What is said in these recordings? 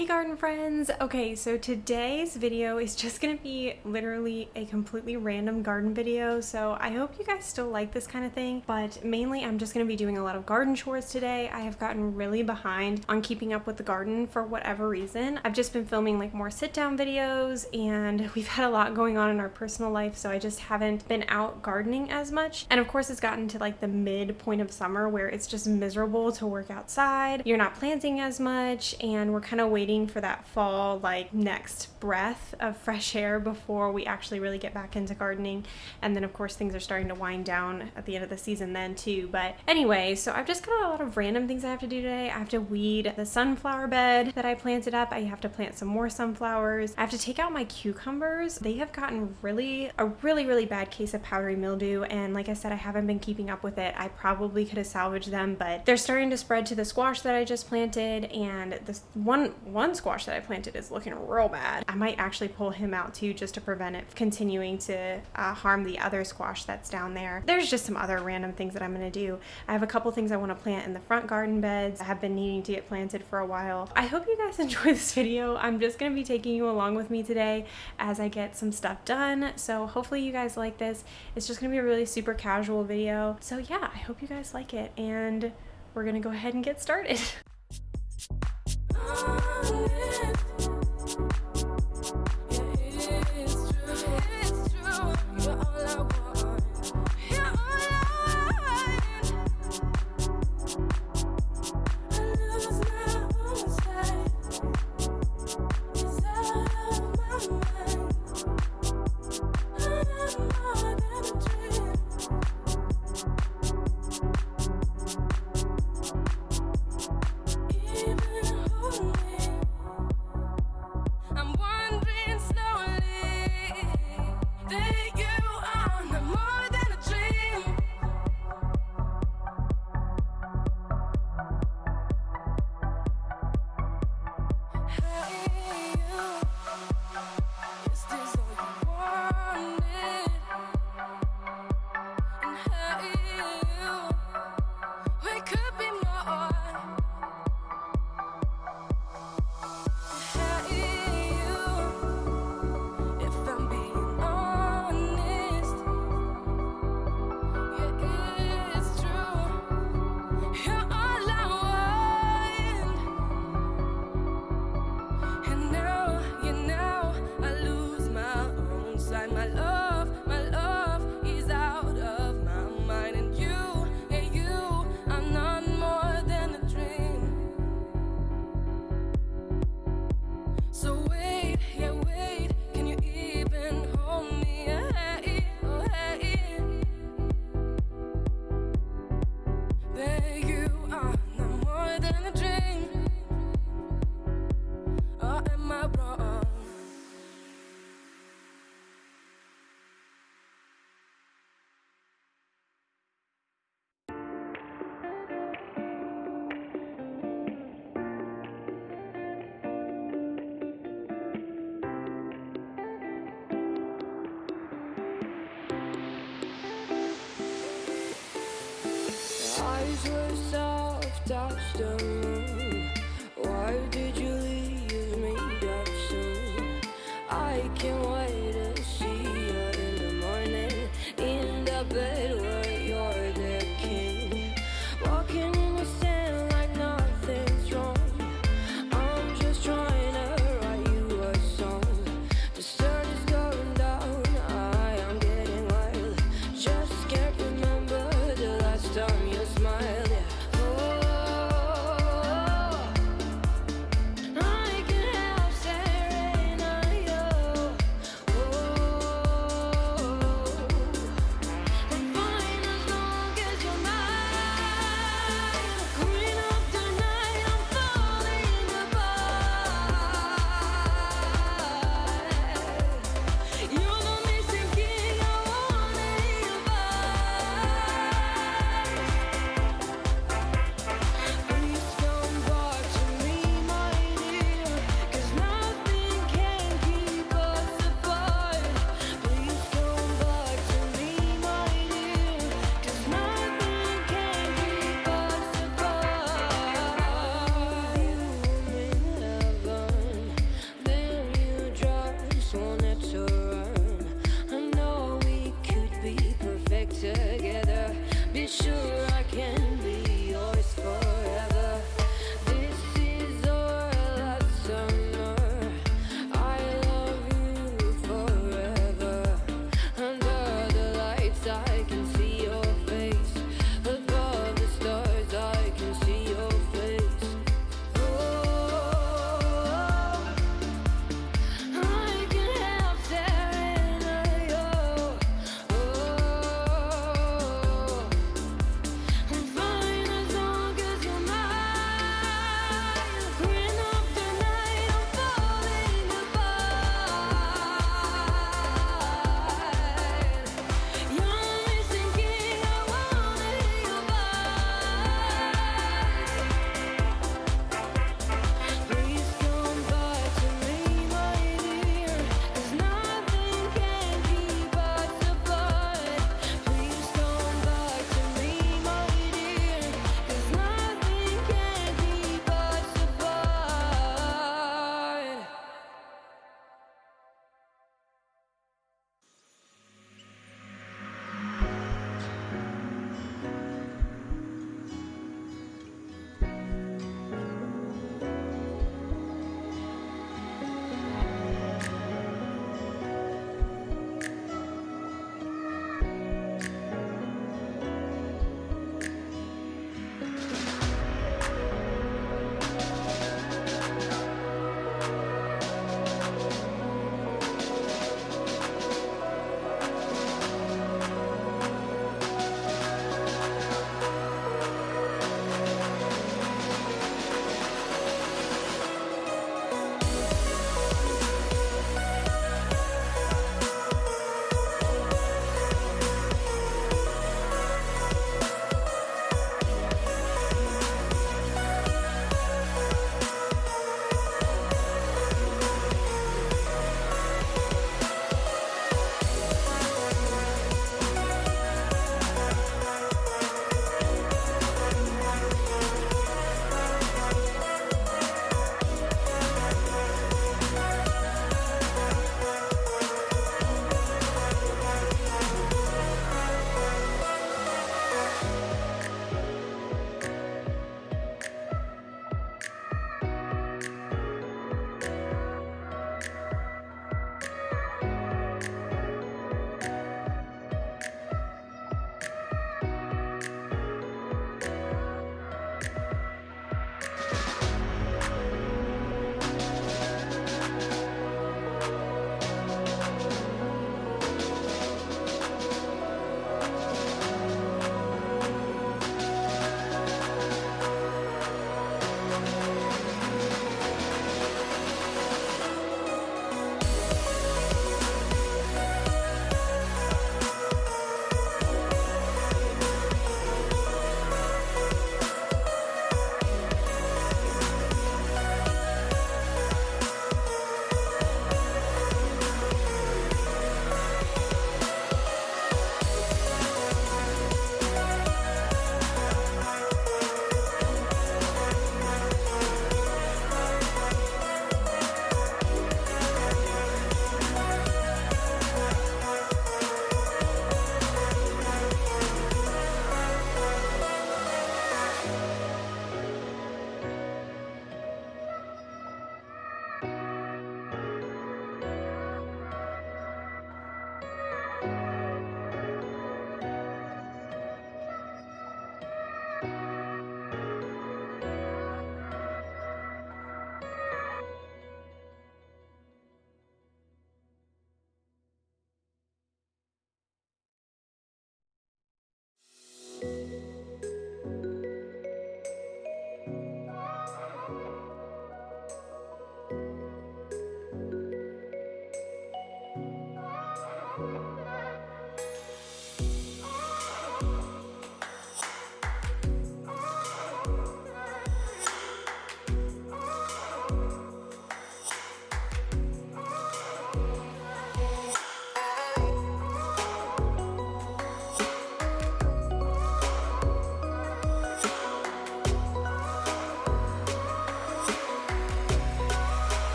Hey garden friends! Okay, so today's video is just gonna be literally a completely random garden video, so I hope you guys still like this kind of thing, but mainly I'm just gonna be doing a lot of garden chores today. I have gotten really behind on keeping up with the garden for whatever reason. I've just been filming like more sit-down videos, and we've had a lot going on in our personal life, so I just haven't been out gardening as much. And of course it's gotten to like the midpoint of summer where it's just miserable to work outside. You're not planting as much, and we're kind of waiting for that fall like next breath of fresh air before we actually really get back into gardening. And then of course things are starting to wind down at the end of the season then too. But anyway, so I've just got a lot of random things I have to do today. I have to weed the sunflower bed that I planted up. I have to plant some more sunflowers. I have to take out my cucumbers. They have gotten a really bad case of powdery mildew, and like I said, I haven't been keeping up with it. I probably could have salvaged them, but they're starting to spread to the squash that I just planted, and this one squash that I planted is looking real bad. I might actually pull him out too, just to prevent it continuing to harm the other squash that's down there. There's just some other random things that I'm going to do. I have a couple things I want to plant in the front garden beds. I have been needing to get planted for a while. I hope you guys enjoy this video. I'm just going to be taking you along with me today as I get some stuff done. So hopefully you guys like this. It's just going to be a really super casual video. So yeah, I hope you guys like it, and we're going to go ahead and get started. Eyes were soft, touched the moon. Why did you leave me that soon? I can't wait to see you in the morning, in the bed where you're the king. Walking in the sand like nothing's wrong. I'm just trying to write you a song. The sun is going down, I am getting wild. Just can't remember the last time you smiled. I can't help staring at you. I'm fine. be sure I can be yours forever. This is our last summer. I love you forever. Under the lights I can see your face. Above the stars I can see your face. Oh, I can help staring at you. Oh, I'm fine as long as you're mine. Green up the night, I'm falling apart. You're missing king, I wanna hear your voice. Please come back to me, my dear, 'cause nothing can keep us apart. Please come back to me, my dear, 'cause nothing can keep us apart.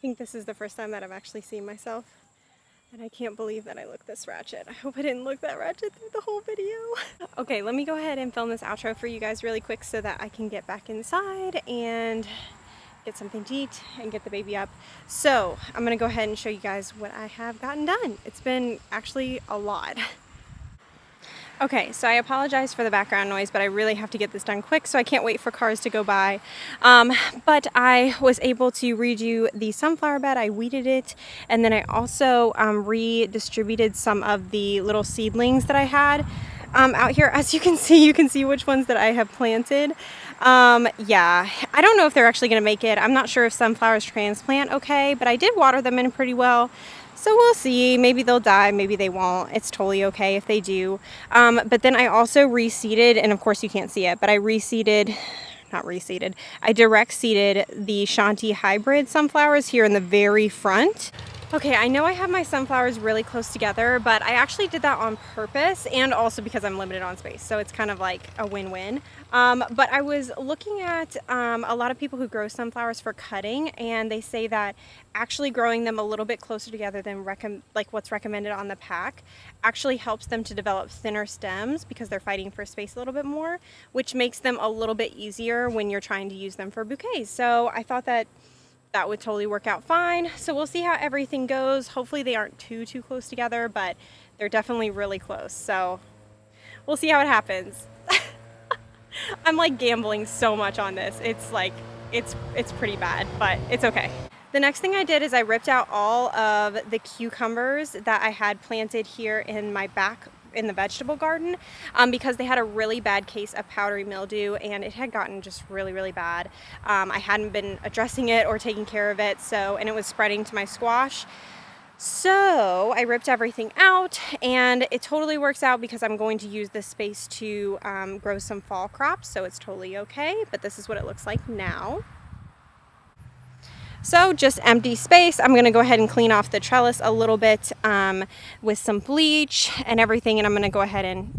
think this is the first time that I've actually seen myself, and I can't believe that I look this ratchet. I hope I didn't look that ratchet through the whole video. Okay, let me go ahead and film this outro for you guys really quick so that I can get back inside and get something to eat and get the baby up. So I'm gonna go ahead and show you guys what I have gotten done. It's been actually a lot. Okay, so I apologize for the background noise, but I really have to get this done quick, so I can't wait for cars to go by. But I was able to redo the sunflower bed. I weeded it, and then I also redistributed some of the little seedlings that I had out here. As you can see which ones that I have planted. Yeah, I don't know if they're actually going to make it. I'm not sure if sunflowers transplant okay, but I did water them in pretty well. So we'll see. Maybe they'll die, maybe they won't. It's totally okay if they do. But then I also reseeded, and of course you can't see it, but I I direct seeded the Shanti hybrid sunflowers here in the very front. Okay, I know I have my sunflowers really close together, but I actually did that on purpose and also because I'm limited on space, so it's kind of like a win-win. But I was looking at a lot of people who grow sunflowers for cutting, and they say that actually growing them a little bit closer together than what's recommended on the pack actually helps them to develop thinner stems because they're fighting for space a little bit more, which makes them a little bit easier when you're trying to use them for bouquets. So I thought that would totally work out fine. So we'll see how everything goes. Hopefully they aren't too close together, but they're definitely really close. So we'll see how it happens. I'm like gambling so much on this. It's like, it's pretty bad, but it's okay. The next thing I did is I ripped out all of the cucumbers that I had planted here in my back in the vegetable garden because they had a really bad case of powdery mildew, and it had gotten just really bad. I hadn't been addressing it or taking care of it, and it was spreading to my squash. So I ripped everything out, and it totally works out because I'm going to use this space to grow some fall crops, so it's totally okay. But this is what it looks like now. So just empty space. I'm going to go ahead and clean off the trellis a little bit with some bleach and everything, and I'm going to go ahead and,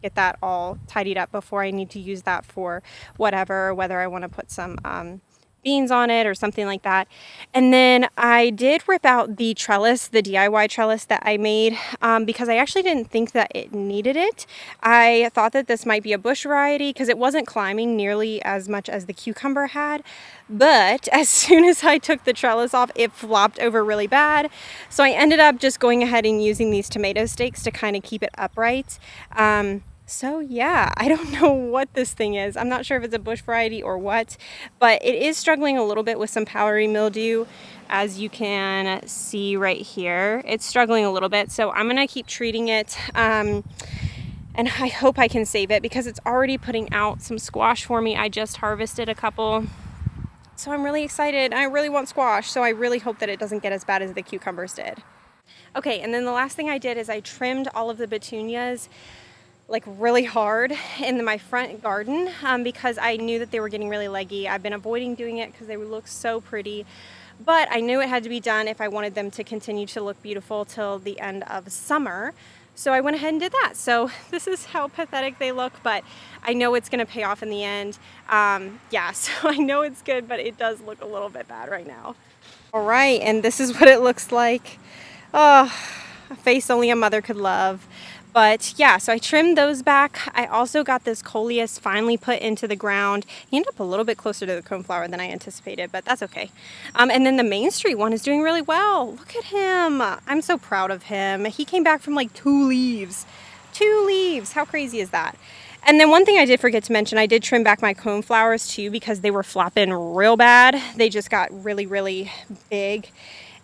get that all tidied up before I need to use that for whatever, whether I want to put some beans on it or something like that. And then I did rip out the trellis, the DIY trellis that I made because I actually didn't think that it needed it. I thought that this might be a bush variety because it wasn't climbing nearly as much as the cucumber had. But as soon as I took the trellis off, it flopped over really bad. So I ended up just going ahead and using these tomato stakes to kind of keep it upright. So yeah, I don't know what this thing is. I'm not sure if it's a bush variety or what, but it is struggling a little bit with some powdery mildew. As you can see right here, it's struggling a little bit. So I'm gonna keep treating it. And I hope I can save it because it's already putting out some squash for me. I just harvested a couple. So I'm really excited. I really want squash, so I really hope that it doesn't get as bad as the cucumbers did. Okay, and then the last thing I did is I trimmed all of the petunias like really hard in my front garden because I knew that they were getting really leggy. I've been avoiding doing it because they would look so pretty, but I knew it had to be done if I wanted them to continue to look beautiful till the end of summer. So I went ahead and did that. So this is how pathetic they look, but I know it's gonna pay off in the end. Yeah, so I know it's good, but it does look a little bit bad right now. All right, and this is what it looks like. Oh, a face only a mother could love. But yeah, so I trimmed those back. I also got this coleus finally put into the ground. He ended up a little bit closer to the coneflower than I anticipated, but that's okay. And then the Main Street one is doing really well. Look at him. I'm so proud of him. He came back from like 2 leaves. 2 leaves. How crazy is that? And then one thing I did forget to mention, I did trim back my coneflowers too because they were flopping real bad. They just got really big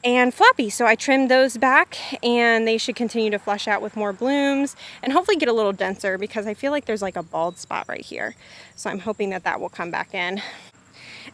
and floppy. So I trimmed those back, and they should continue to flush out with more blooms and hopefully get a little denser because I feel like there's like a bald spot right here. So I'm hoping that that will come back in.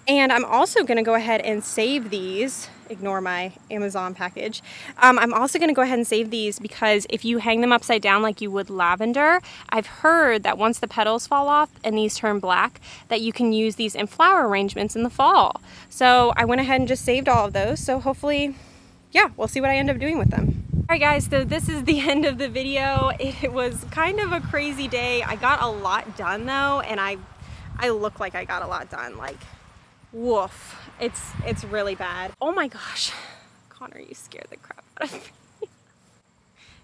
And I'm also going to go ahead and save these. Ignore my Amazon package. I'm also going to go ahead and save these because if you hang them upside down like you would lavender, I've heard that once the petals fall off and these turn black, that you can use these in flower arrangements in the fall. So I went ahead and just saved all of those. So hopefully, yeah, we'll see what I end up doing with them. All right guys, so this is the end of the video. It was kind of a crazy day. I got a lot done though, and I look like I got a lot done. Like, Woof. It's really bad. Oh my gosh. Connor, you scared the crap out of me.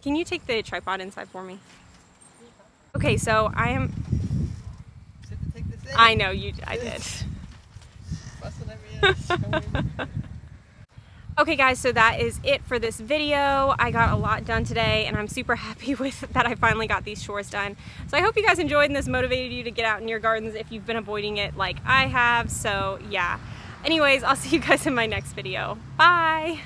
Can you take the tripod inside for me? Okay, so I am... I know, I did. Okay guys, so that is it for this video. I got a lot done today and I'm super happy with that I finally got these chores done. So I hope you guys enjoyed and this motivated you to get out in your gardens if you've been avoiding it like I have. So yeah. Anyways, I'll see you guys in my next video. Bye!